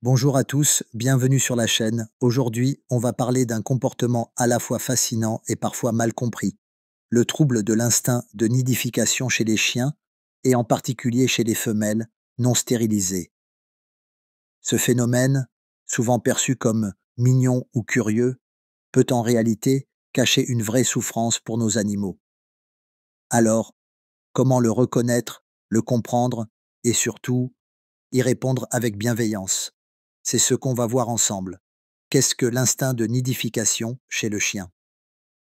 Bonjour à tous, bienvenue sur la chaîne. Aujourd'hui, on va parler d'un comportement à la fois fascinant et parfois mal compris, le trouble de l'instinct de nidification chez les chiens, et en particulier chez les femelles non stérilisées. Ce phénomène, souvent perçu comme mignon ou curieux, peut en réalité cacher une vraie souffrance pour nos animaux. Alors, comment le reconnaître, le comprendre et surtout y répondre avec bienveillance? C'est ce qu'on va voir ensemble. Qu'est-ce que l'instinct de nidification chez le chien?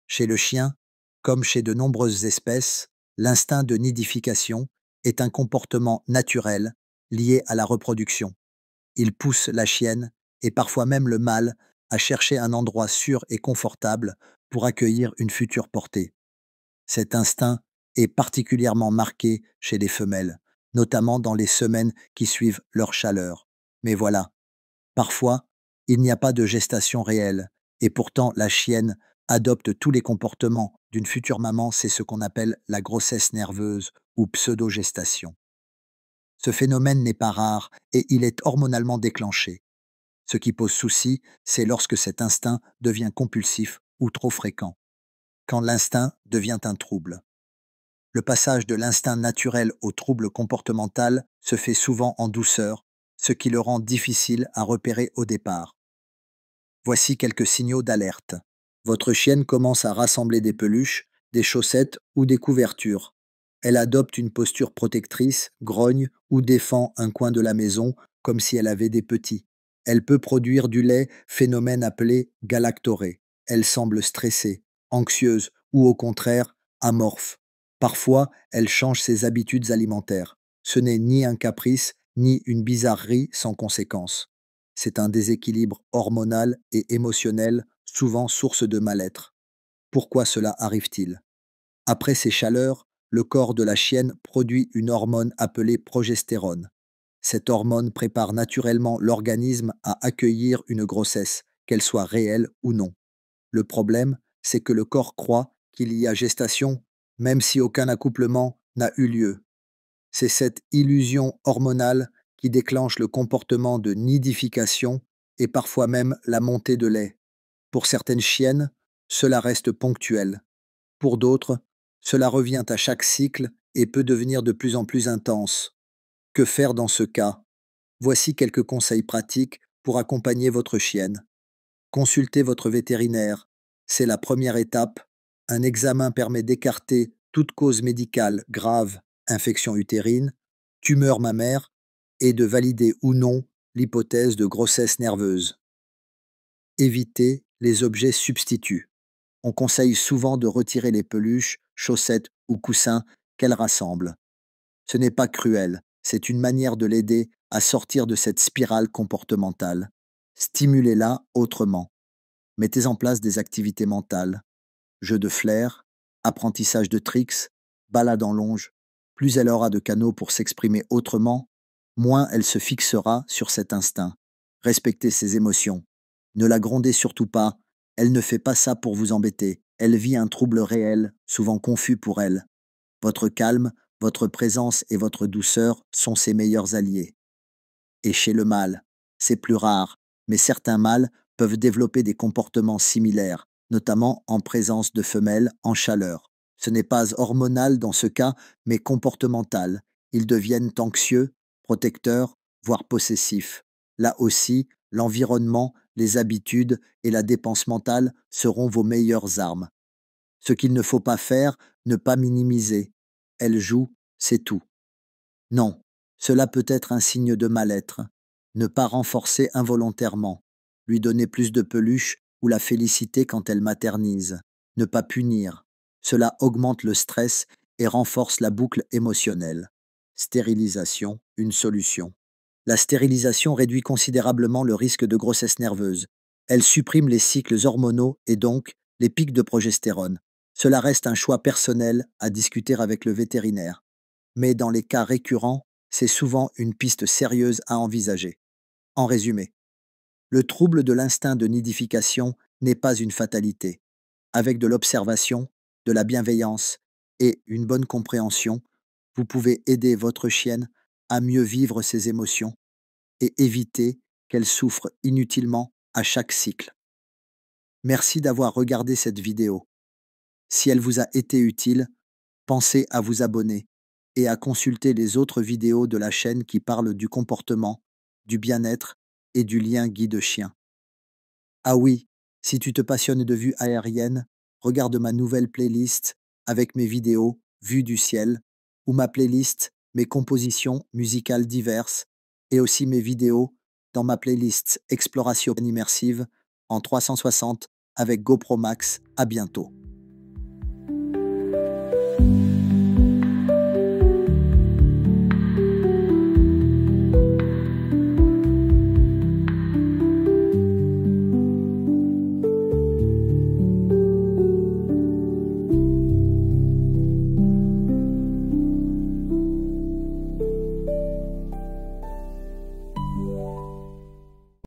Chez le chien, comme chez de nombreuses espèces, l'instinct de nidification est un comportement naturel lié à la reproduction. Il pousse la chienne, et parfois même le mâle, à chercher un endroit sûr et confortable pour accueillir une future portée. Cet instinct est particulièrement marqué chez les femelles, notamment dans les semaines qui suivent leur chaleur. Mais voilà, parfois, il n'y a pas de gestation réelle, et pourtant la chienne adopte tous les comportements d'une future maman, c'est ce qu'on appelle la grossesse nerveuse ou pseudogestation. Ce phénomène n'est pas rare et il est hormonalement déclenché. Ce qui pose souci, c'est lorsque cet instinct devient compulsif ou trop fréquent, quand l'instinct devient un trouble. Le passage de l'instinct naturel au trouble comportemental se fait souvent en douceur, ce qui le rend difficile à repérer au départ. Voici quelques signaux d'alerte. Votre chienne commence à rassembler des peluches, des chaussettes ou des couvertures. Elle adopte une posture protectrice, grogne ou défend un coin de la maison comme si elle avait des petits. Elle peut produire du lait, phénomène appelé galactoré. Elle semble stressée, anxieuse ou au contraire amorphe. Parfois, elle change ses habitudes alimentaires. Ce n'est ni un caprice, ni une bizarrerie sans conséquence. C'est un déséquilibre hormonal et émotionnel, souvent source de mal-être. Pourquoi cela arrive-t-il? Après ces chaleurs, le corps de la chienne produit une hormone appelée progestérone. Cette hormone prépare naturellement l'organisme à accueillir une grossesse, qu'elle soit réelle ou non. Le problème, c'est que le corps croit qu'il y a gestation, même si aucun accouplement n'a eu lieu. C'est cette illusion hormonale qui déclenche le comportement de nidification et parfois même la montée de lait. Pour certaines chiennes, cela reste ponctuel. Pour d'autres, cela revient à chaque cycle et peut devenir de plus en plus intense. Que faire dans ce cas? Voici quelques conseils pratiques pour accompagner votre chienne. Consultez votre vétérinaire. C'est la première étape. Un examen permet d'écarter toute cause médicale grave, infection utérine, tumeur mammaire, et de valider ou non l'hypothèse de grossesse nerveuse. Évitez les objets substituts. On conseille souvent de retirer les peluches, chaussettes ou coussins qu'elle rassemble. Ce n'est pas cruel, c'est une manière de l'aider à sortir de cette spirale comportementale. Stimulez-la autrement. Mettez en place des activités mentales, jeux de flair, apprentissage de tricks, balade en longe. Plus elle aura de canaux pour s'exprimer autrement, moins elle se fixera sur cet instinct. Respectez ses émotions. Ne la grondez surtout pas, elle ne fait pas ça pour vous embêter. Elle vit un trouble réel, souvent confus pour elle. Votre calme, votre présence et votre douceur sont ses meilleurs alliés. Et chez le mâle, c'est plus rare, mais certains mâles peuvent développer des comportements similaires, notamment en présence de femelles en chaleur. Ce n'est pas hormonal dans ce cas, mais comportemental. Ils deviennent anxieux, protecteurs, voire possessifs. Là aussi, l'environnement, les habitudes et la dépense mentale seront vos meilleures armes. Ce qu'il ne faut pas faire, ne pas minimiser. Elle joue, c'est tout. Non, cela peut être un signe de mal-être. Ne pas renforcer involontairement. Lui donner plus de peluche ou la féliciter quand elle maternise. Ne pas punir. Cela augmente le stress et renforce la boucle émotionnelle. Stérilisation, une solution. La stérilisation réduit considérablement le risque de grossesse nerveuse. Elle supprime les cycles hormonaux et donc les pics de progestérone. Cela reste un choix personnel à discuter avec le vétérinaire. Mais dans les cas récurrents, c'est souvent une piste sérieuse à envisager. En résumé, le trouble de l'instinct de nidification n'est pas une fatalité. Avec de l'observation, de la bienveillance et une bonne compréhension, vous pouvez aider votre chienne à mieux vivre ses émotions et éviter qu'elles souffrent inutilement à chaque cycle. Merci d'avoir regardé cette vidéo. Si elle vous a été utile, pensez à vous abonner et à consulter les autres vidéos de la chaîne qui parlent du comportement, du bien-être et du lien guide-chien. Ah oui, si tu te passionnes de vues aériennes, regarde ma nouvelle playlist avec mes vidéos Vues du ciel ou ma playlist Mes compositions musicales diverses et aussi mes vidéos dans ma playlist Exploration immersive en 360 avec GoPro Max. À bientôt.